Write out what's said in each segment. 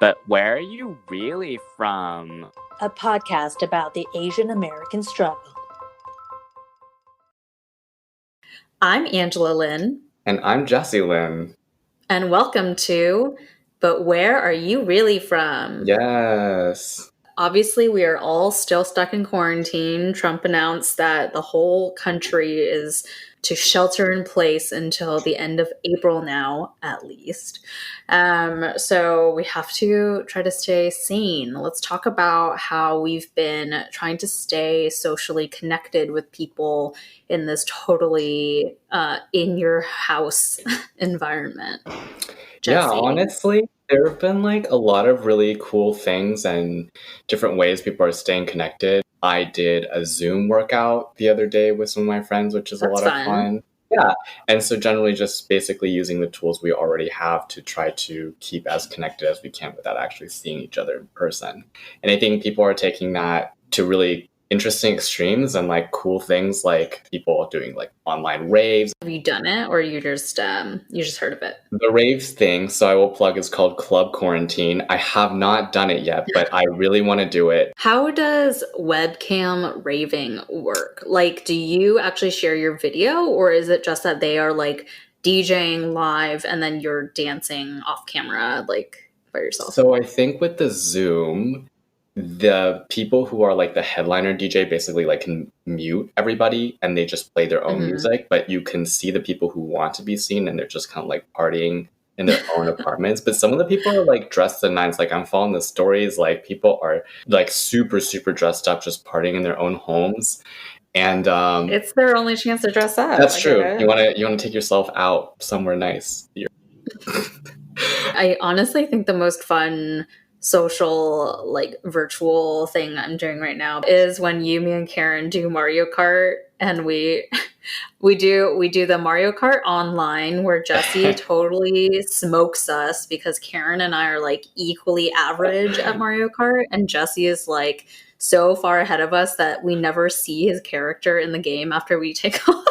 But where are you really from? A podcast about the Asian American struggle. I'm Angela Lynn. And I'm Jesse Lynn. And welcome to But Where Are You Really From? Yes. Obviously, we are all still stuck in quarantine. Trump announced that the whole country is to shelter in place until the end of April now, at least. So we have to try to stay sane. Let's talk about how we've been trying to stay socially connected with people in this totally in your house environment. Jesse. Yeah, honestly, there have been a lot of really cool things and different ways people are staying connected. I did a Zoom workout the other day with some of my friends, which is a lot of fun. Yeah. And so generally just basically using the tools we already have to try to keep as connected as we can without actually seeing each other in person. And I think people are taking that to really interesting extremes and cool things, like people doing online raves. Have you done it, or you just heard of it? The raves thing, so I will plug, is called Club Quarantine. I have not done it yet, but I really want to do it. How does webcam raving work? Do you actually share your video, or is it just that they are DJing live and then you're dancing off camera by yourself? So I think with the Zoom, the people who are the headliner DJ basically can mute everybody and they just play their own music, but you can see the people who want to be seen and they're just kind of partying in their own apartments. But some of the people are dressed to the nines. I'm following the stories, people are super, super dressed up, just partying in their own homes. And it's their only chance to dress up. That's true. You want to take yourself out somewhere nice. I honestly think the most fun social virtual thing I'm doing right now is when me and Karen do Mario Kart, and we do the Mario Kart online, where Jesse totally smokes us because Karen and I are equally average at Mario Kart, and Jesse is so far ahead of us that we never see his character in the game after we take off.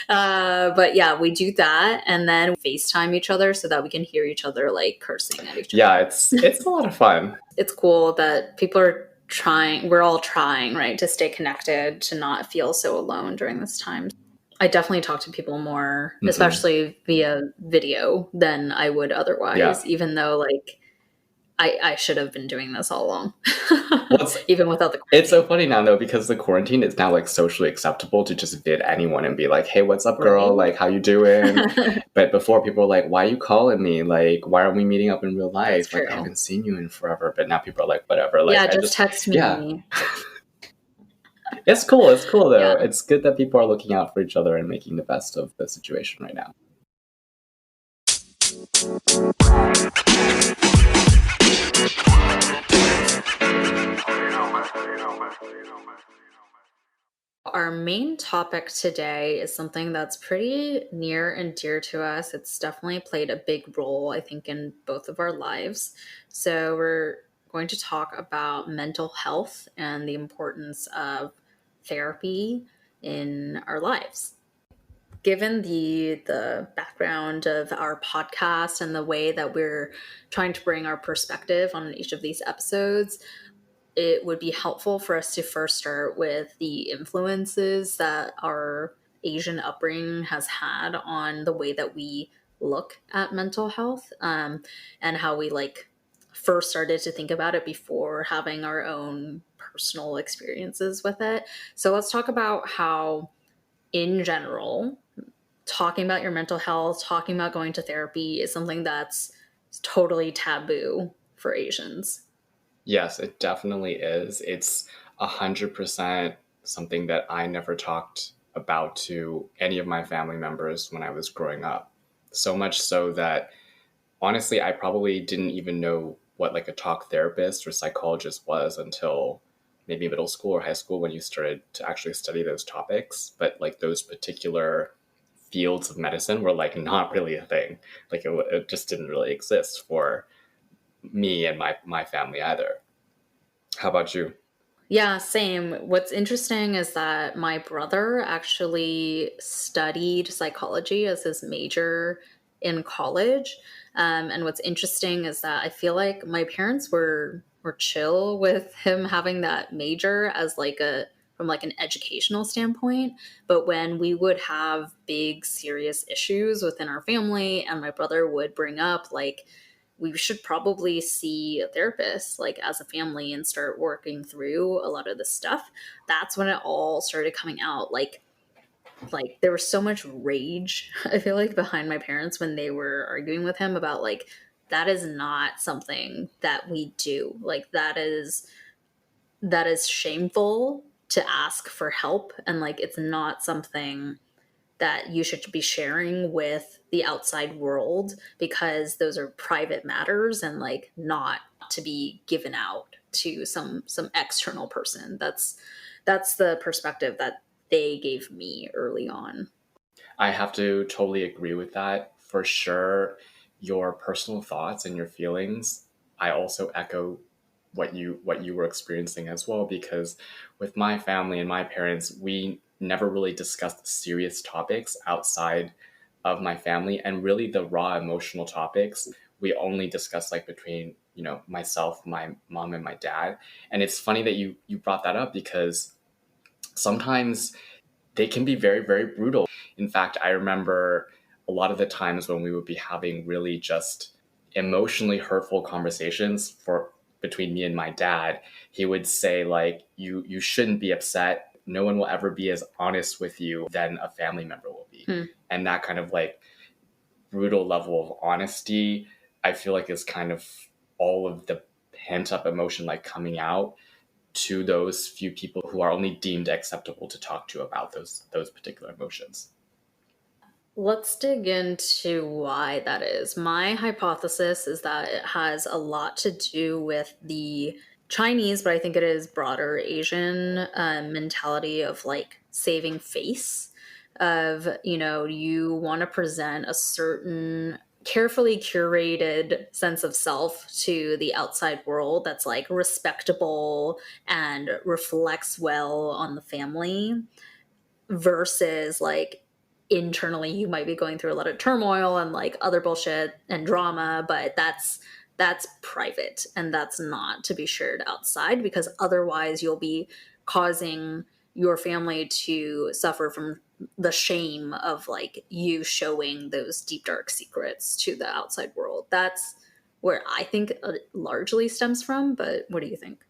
But yeah, we do that, and then FaceTime each other so that we can hear each other cursing at each other. Yeah, it's a lot of fun. It's cool that people are trying, we're all trying, right, to stay connected, to not feel so alone during this time. I definitely talk to people more, especially via video, than I would otherwise, even though I should have been doing this all along, even without the quarantine. It's so funny now, though, because the quarantine is now socially acceptable to just vid anyone and be hey, what's up, girl? How you doing? But before, people were why are you calling me? Why aren't we meeting up in real life? I haven't seen you in forever. But now people are whatever. Just text me. Yeah. It's cool. It's cool, though. Yeah. It's good that people are looking out for each other and making the best of the situation right now. Our main topic today is something that's pretty near and dear to us. It's definitely played a big role, I think, in both of our lives. So we're going to talk about mental health and the importance of therapy in our lives. Given the background of our podcast and the way that we're trying to bring our perspective on each of these episodes, it would be helpful for us to first start with the influences that our Asian upbringing has had on the way that we look at mental health, and how we first started to think about it before having our own personal experiences with it. So let's talk about how, in general, talking about your mental health, talking about going to therapy is something that's totally taboo for Asians. Yes, it definitely is. It's 100% something that I never talked about to any of my family members when I was growing up. So much so that, honestly, I probably didn't even know what a talk therapist or psychologist was until maybe middle school or high school, when you started to actually study those topics. But those particular fields of medicine were not really a thing. It just didn't really exist for me and my family either. How about you? Yeah, same. What's interesting is that my brother actually studied psychology as his major in college. And what's interesting is that I feel like my parents were chill with him having that major as like a from like an educational standpoint. But when we would have big serious issues within our family and my brother would bring up like we should probably see a therapist like as a family and start working through a lot of this stuff, that's when it all started coming out. Like there was so much rage I feel like behind my parents when they were arguing with him about like that is not something that we do. Like that is shameful to ask for help, and like it's not something that you should be sharing with the outside world because those are private matters and like not to be given out to some external person. That's the perspective that they gave me early on. I have to totally agree with that. For sure, your personal thoughts and your feelings, I also echo what you were experiencing as well, because with my family and my parents, we never really discussed serious topics outside of my family, and really the raw emotional topics we only discussed like between, myself, my mom and my dad. And it's funny that you brought that up, because sometimes they can be very, very brutal. In fact, I remember a lot of the times when we would be having really just emotionally hurtful conversations for between me and my dad, he would say like, you shouldn't be upset. No one will ever be as honest with you than a family member will be. Hmm. And that kind of like brutal level of honesty, I feel like is kind of all of the pent up emotion like coming out to those few people who are only deemed acceptable to talk to about those particular emotions. Let's dig into why that is. My hypothesis is that it has a lot to do with the Chinese, but I think it is broader Asian mentality of like saving face. Of, you want to present a certain carefully curated sense of self to the outside world that's like respectable and reflects well on the family versus like internally you might be going through a lot of turmoil and like other bullshit and drama, but that's private and that's not to be shared outside because otherwise you'll be causing your family to suffer from the shame of like you showing those deep dark secrets to the outside world. That's where I think it largely stems from, but what do you think?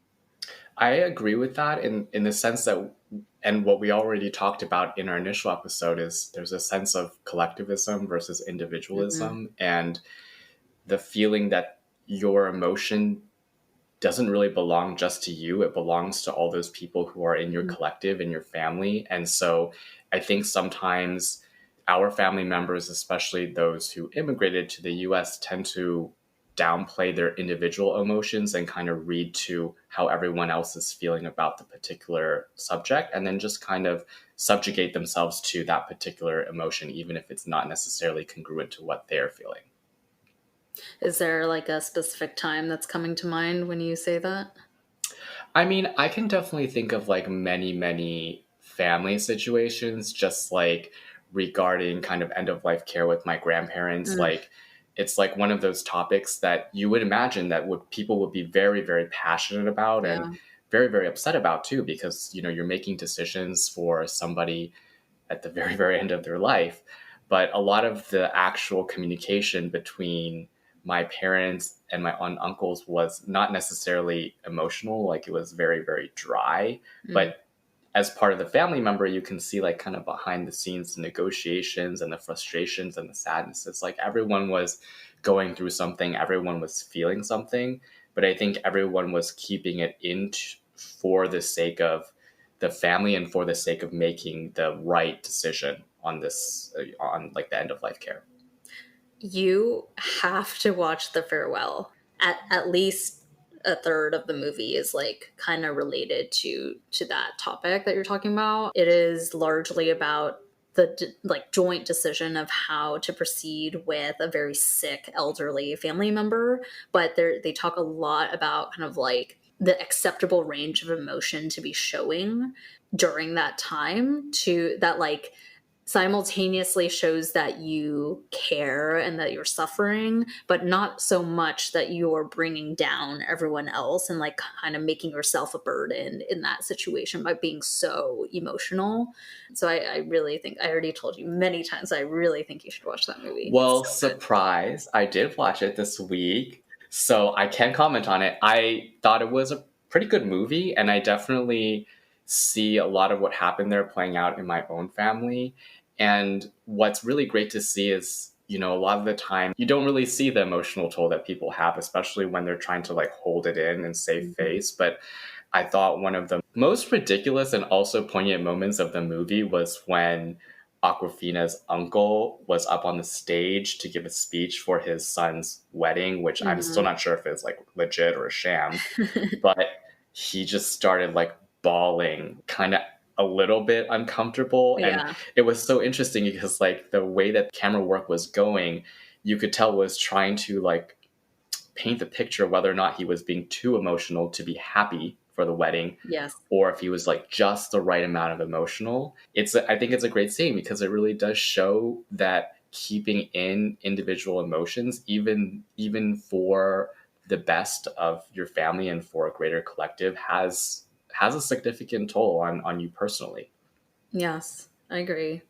I agree with that in the sense that, and what we already talked about in our initial episode, is there's a sense of collectivism versus Mm-hmm. individualism, and the feeling that your emotion doesn't really belong just to you. It belongs to all those people who are in your collective, in your family. And so I think sometimes our family members, especially those who immigrated to the US, tend to downplay their individual emotions and kind of read to how everyone else is feeling about the particular subject, and then just kind of subjugate themselves to that particular emotion, even if it's not necessarily congruent to what they're feeling. Is there like a specific time that's coming to mind when you say that? I mean, I can definitely think of like many, many family situations, just like regarding kind of end of life care with my grandparents. Mm, Like, it's like one of those topics that you would imagine that would people would be very, very passionate about and yeah. very, very upset about too, because you're making decisions for somebody at the very, very end of their life. But a lot of the actual communication between my parents and my aunt and uncles was not necessarily emotional. Like, it was very, very dry. Mm. But as part of the family member, you can see like kind of behind the scenes the negotiations and the frustrations and the sadness. It's like everyone was going through something, everyone was feeling something, but I think everyone was keeping it in for the sake of the family and for the sake of making the right decision on this, on like the end of life care. You have to watch The Farewell. At least a third of the movie is like kind of related to that topic that you're talking about. It is largely about the like joint decision of how to proceed with a very sick elderly family member, but they talk a lot about kind of like the acceptable range of emotion to be showing during that time to that like simultaneously shows that you care and that you're suffering, but not so much that you're bringing down everyone else and like kind of making yourself a burden in that situation by being so emotional. So I really think, I already told you many times, I really think you should watch that movie. Well, It's so good. surprise, I did watch it this week, so I can comment on it. I thought it was a pretty good movie, and I definitely see a lot of what happened there playing out in my own family. And what's really great to see is, a lot of the time you don't really see the emotional toll that people have, especially when they're trying to like hold it in and save face. But I thought one of the most ridiculous and also poignant moments of the movie was when Aquafina's uncle was up on the stage to give a speech for his son's wedding, which I'm still not sure if it's like legit or a sham, but he just started like bawling, kind of a little bit uncomfortable. And Yeah. it was so interesting because like the way that camera work was going, you could tell was trying to like paint the picture whether or not he was being too emotional to be happy for the wedding, Yes. or if he was like just the right amount of emotional. I think it's a great scene because it really does show that keeping in individual emotions, even for the best of your family and for a greater collective, has a significant toll on you personally. Yes, I agree.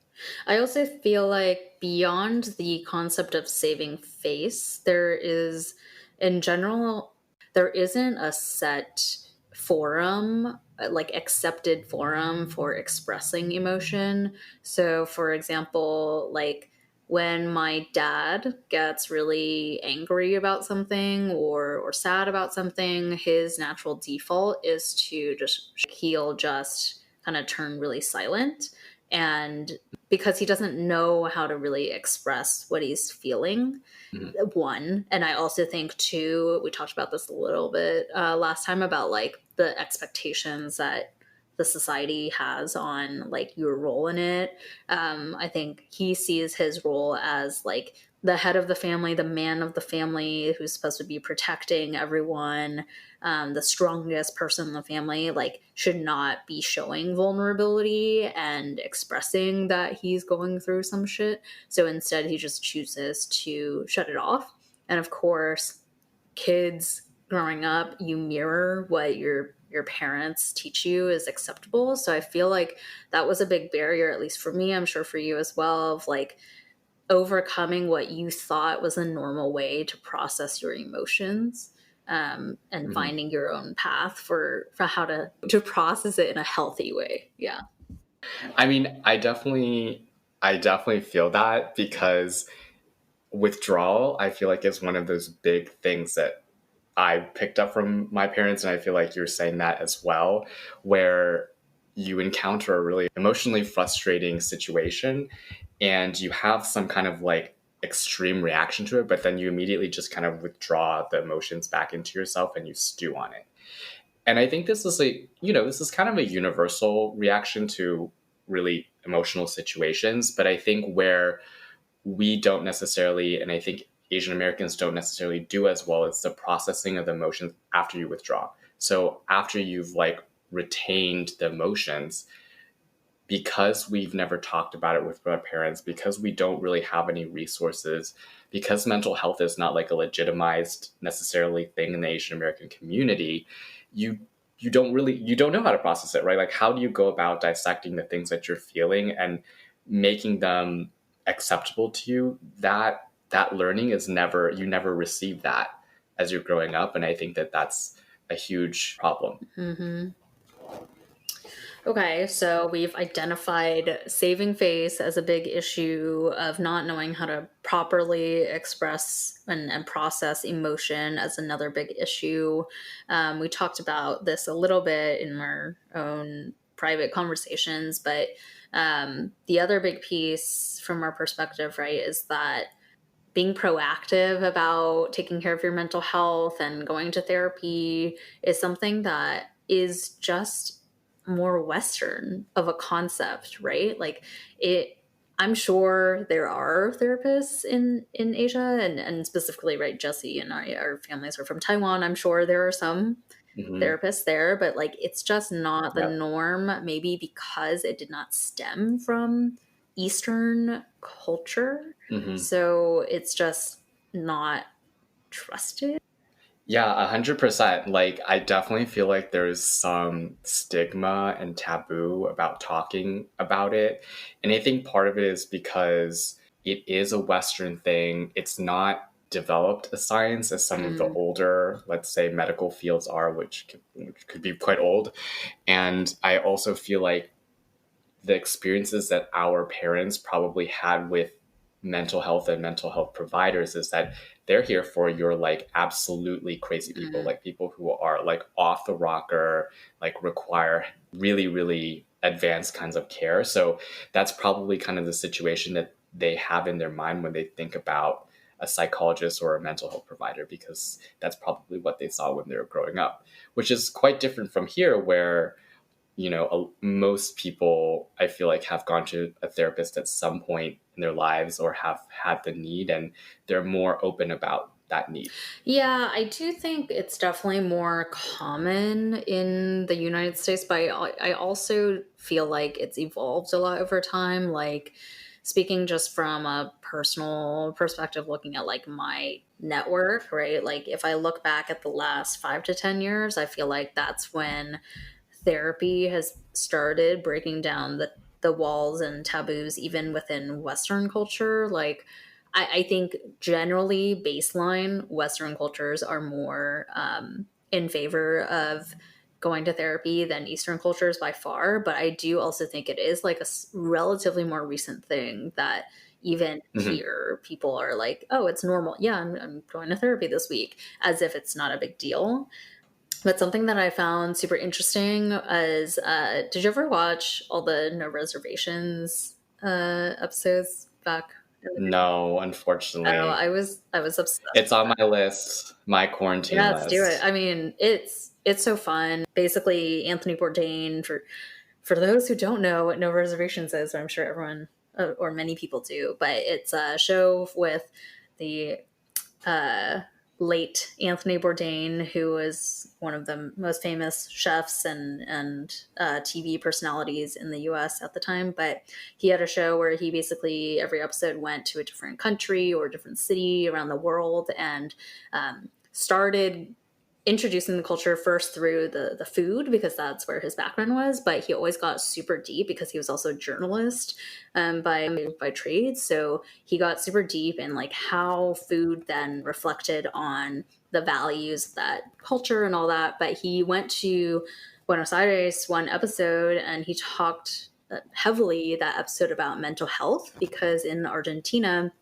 I also feel like beyond the concept of saving face, there is, in general, there isn't a set forum, like accepted forum for expressing emotion. So, for example, like when my dad gets really angry about something or sad about something, his natural default is to just, he'll just kind of turn really silent. And because he doesn't know how to really express what he's feeling, Mhm. one. And I also think, two, we talked about this a little bit last time about like the expectations that the society has on like your role in it. I think he sees his role as like the head of the family, the man of the family who's supposed to be protecting everyone, the strongest person in the family, like should not be showing vulnerability and expressing that he's going through some shit. So instead, he just chooses to shut it off. And of course, kids growing up, you mirror what your parents teach you is acceptable. So I feel like that was a big barrier, at least for me. I'm sure for you as well, of like overcoming what you thought was a normal way to process your emotions. And Mhm. finding your own path for how to process it in a healthy way. Yeah. I mean, I definitely feel that because withdrawal, I feel like is one of those big things that I picked up from my parents, and I feel like you're saying that as well, where you encounter a really emotionally frustrating situation and you have some kind of like extreme reaction to it, but then you immediately just kind of withdraw the emotions back into yourself and you stew on it. And I think this is kind of a universal reaction to really emotional situations, but I think where we don't necessarily, and I think Asian Americans don't necessarily do as well, it's the processing of the emotions after you withdraw. So after you've like retained the emotions, because we've never talked about it with our parents, because we don't really have any resources, because mental health is not like a legitimized necessarily thing in the Asian American community, you you don't know how to process it, right? Like how do you go about dissecting the things that you're feeling and making them acceptable to you? That learning is never, you never receive that as you're growing up, and I think that that's a huge problem. Mm-hmm. Okay, so we've identified saving face as a big issue of not knowing how to properly express and process emotion as another big issue. We talked about this a little bit in our own private conversations, but the other big piece from our perspective, right, is that being proactive about taking care of your mental health and going to therapy is something that is just more Western of a concept, right? Like it, I'm sure there are therapists in Asia, and specifically, right, Jesse and I, our families are from Taiwan. I'm sure there are some Hmm. therapists there, but like it's just not the Yeah. norm, maybe because it did not stem from Eastern culture. Mm-hmm. So it's just not trusted. Yeah, 100%. Like, I definitely feel like there's some stigma and taboo about talking about it. And I think part of it is because it is a Western thing. It's not developed a science as some of the older, let's say, medical fields are, which could be quite old. And I also feel like the experiences that our parents probably had with mental health and mental health providers is that they're here for your like absolutely crazy people, like people who are like off the rocker, like require really, really advanced kinds of care. So that's probably kind of the situation that they have in their mind when they think about a psychologist or a mental health provider, because that's probably what they saw when they were growing up, which is quite different from here where most people I feel like have gone to a therapist at some point in their lives or have had the need, and they're more open about that need. Yeah, I do think it's definitely more common in the United States, but I also feel like it's evolved a lot over time. Like, speaking just from a personal perspective, looking at like my network, right? Like, if I look back at the last 5 to 10 years, I feel like that's when therapy has started breaking down the walls and taboos even within Western culture. Like, I think generally baseline Western cultures are more in favor of going to therapy than Eastern cultures by far. But I do also think it is like a relatively more recent thing that even Mm-hmm. here people are like, oh, it's normal. Yeah, I'm going to therapy this week, as if it's not a big deal. But something that I found super interesting is, did you ever watch all the No Reservations episodes back in the day? No, Oh, unfortunately. I was obsessed It's with on that. my list, my quarantine Yeah, let's do it. list. I mean, it's so fun. Basically, Anthony Bourdain, for those who don't know what No Reservations is, I'm sure everyone or many people do, but it's a show with the uh, late Anthony Bourdain, who was one of the most famous chefs and TV personalities in the U.S. at the time. But he had a show where he basically every episode went to a different country or a different city around the world and started introducing the culture first through the food, because that's where his background was, but he always got super deep because he was also a journalist by trade. So he got super deep in like how food then reflected on the values of that culture and all that. But he went to Buenos Aires one episode and he talked heavily that episode about mental health, because in Argentina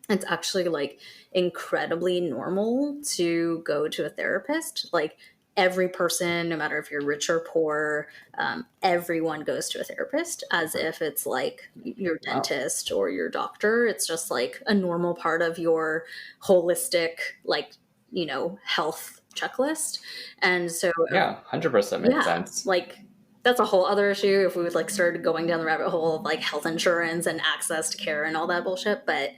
it's actually like incredibly normal to go to a therapist. Like, every person, no matter if you're rich or poor, everyone goes to a therapist as if it's like your Wow. dentist or your doctor. It's just like a normal part of your holistic, like, health checklist. And so, Yeah, 100% makes yeah, sense. like, that's a whole other issue if we would like started going down the rabbit hole of like health insurance and access to care and all that bullshit. But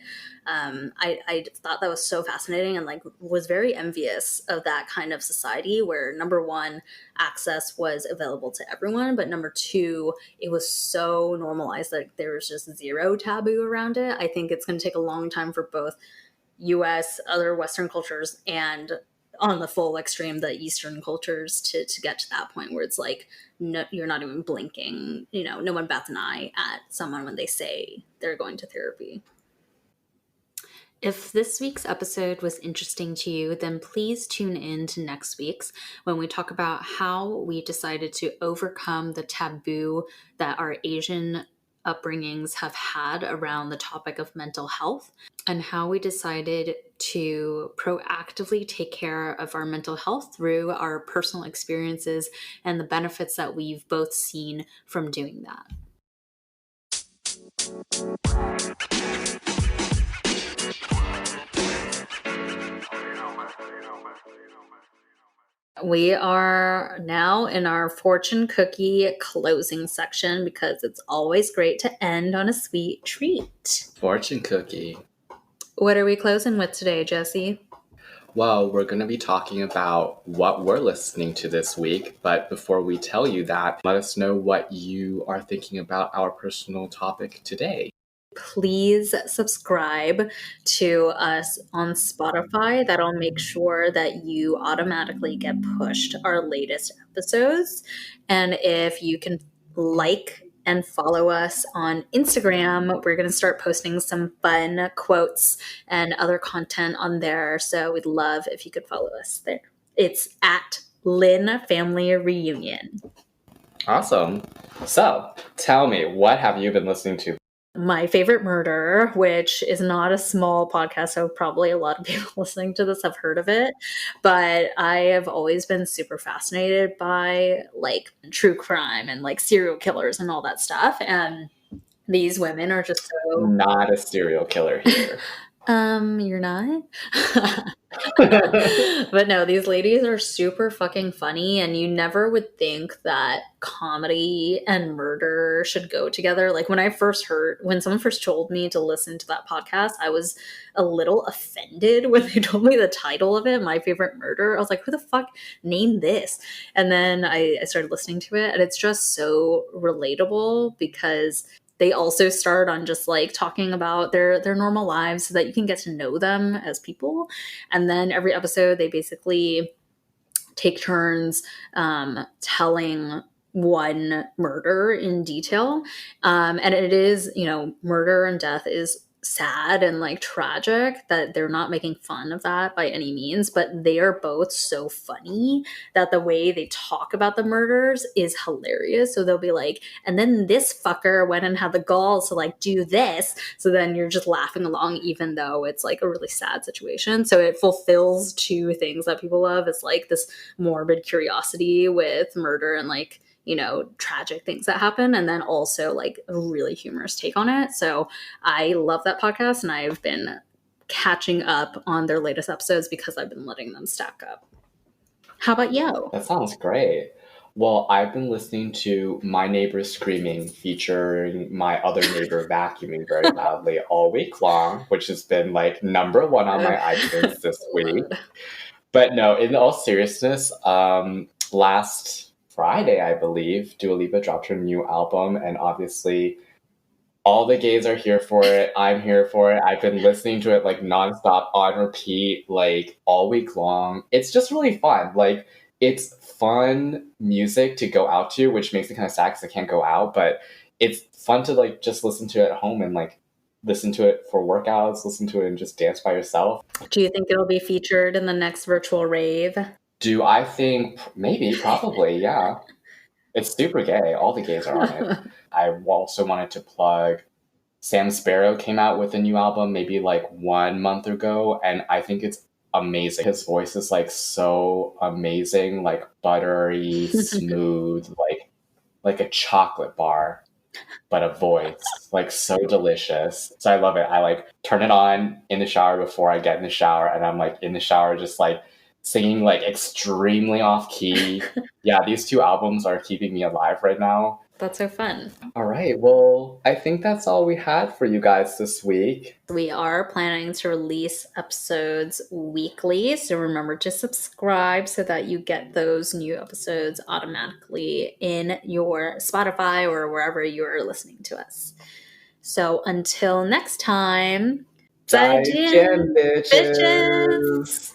I thought that was so fascinating and like was very envious of that kind of society where number one, access was available to everyone, but number two, it was so normalized that there was just zero taboo around it. I think it's going to take a long time for both US, other Western cultures, and on the full extreme, the Eastern cultures to get to that point where it's like, no, you're not even blinking. No one bats an eye at someone when they say they're going to therapy. If this week's episode was interesting to you, then please tune in to next week's when we talk about how we decided to overcome the taboo that our Asian upbringings have had around the topic of mental health, and how we decided to proactively take care of our mental health through our personal experiences and the benefits that we've both seen from doing that. We are now in our fortune cookie closing section because it's always great to end on a sweet treat. Fortune cookie. What are we closing with today, Jesse? Well, we're going to be talking about what we're listening to this week. But before we tell you that, let us know what you are thinking about our personal topic today. Please subscribe to us on Spotify. That'll make sure that you automatically get pushed our latest episodes. And if you can like and follow us on Instagram, we're going to start posting some fun quotes and other content on there. So we'd love if you could follow us there. It's at Lynn Family Reunion. Awesome. So tell me, what have you been listening to? My Favorite Murder, which is not a small podcast, so probably a lot of people listening to this have heard of it. But I have always been super fascinated by like true crime and like serial killers and all that stuff. And these women are just so Not a serial killer here. you're not? But no, these ladies are super fucking funny, and you never would think that comedy and murder should go together. Like when someone first told me to listen to that podcast, I was a little offended when they told me the title of it, My Favorite Murder. I was like, who the fuck named this? And then I started listening to it, and it's just so relatable because they also start on just like talking about their normal lives so that you can get to know them as people. And then every episode they basically take turns telling one murder in detail. And it is, murder and death is sad and like tragic, that they're not making fun of that by any means, but they are both so funny that the way they talk about the murders is hilarious. So they'll be like, and then this fucker went and had the gall to like do this. So then you're just laughing along, even though it's like a really sad situation. So it fulfills two things that people love. It's like this morbid curiosity with murder and like, tragic things that happen, and then also like a really humorous take on it. So I love that podcast, and I've been catching up on their latest episodes because I've been letting them stack up. How about you? That sounds great. Well, I've been listening to My Neighbor Screaming featuring my other neighbor vacuuming very loudly all week long, which has been like number one on my iTunes this week. But no, in all seriousness, last Friday, I believe, Dua Lipa dropped her new album, and obviously all the gays are here for it. I'm here for it. I've been listening to it like nonstop on repeat, like all week long. It's just really fun. Like, it's fun music to go out to, which makes it kind of sad because I can't go out, but it's fun to like just listen to it at home and like listen to it for workouts, listen to it and just dance by yourself. Do you think it'll be featured in the next virtual rave? Do I think maybe, probably, yeah. It's super gay. All the gays are on it. I also wanted to plug Sam Sparrow came out with a new album maybe like 1 month ago, and I think it's amazing. His voice is like so amazing, like buttery, smooth, like a chocolate bar, but a voice, like so delicious. So I love it. I like turn it on in the shower before I get in the shower, and I'm like in the shower just like singing like extremely off key. Yeah, these two albums are keeping me alive right now. That's so fun. All right, well, I think that's all we had for you guys this week. We are planning to release episodes weekly, so remember to subscribe so that you get those new episodes automatically in your Spotify or wherever you're listening to us. So until next time, Bye, bitches.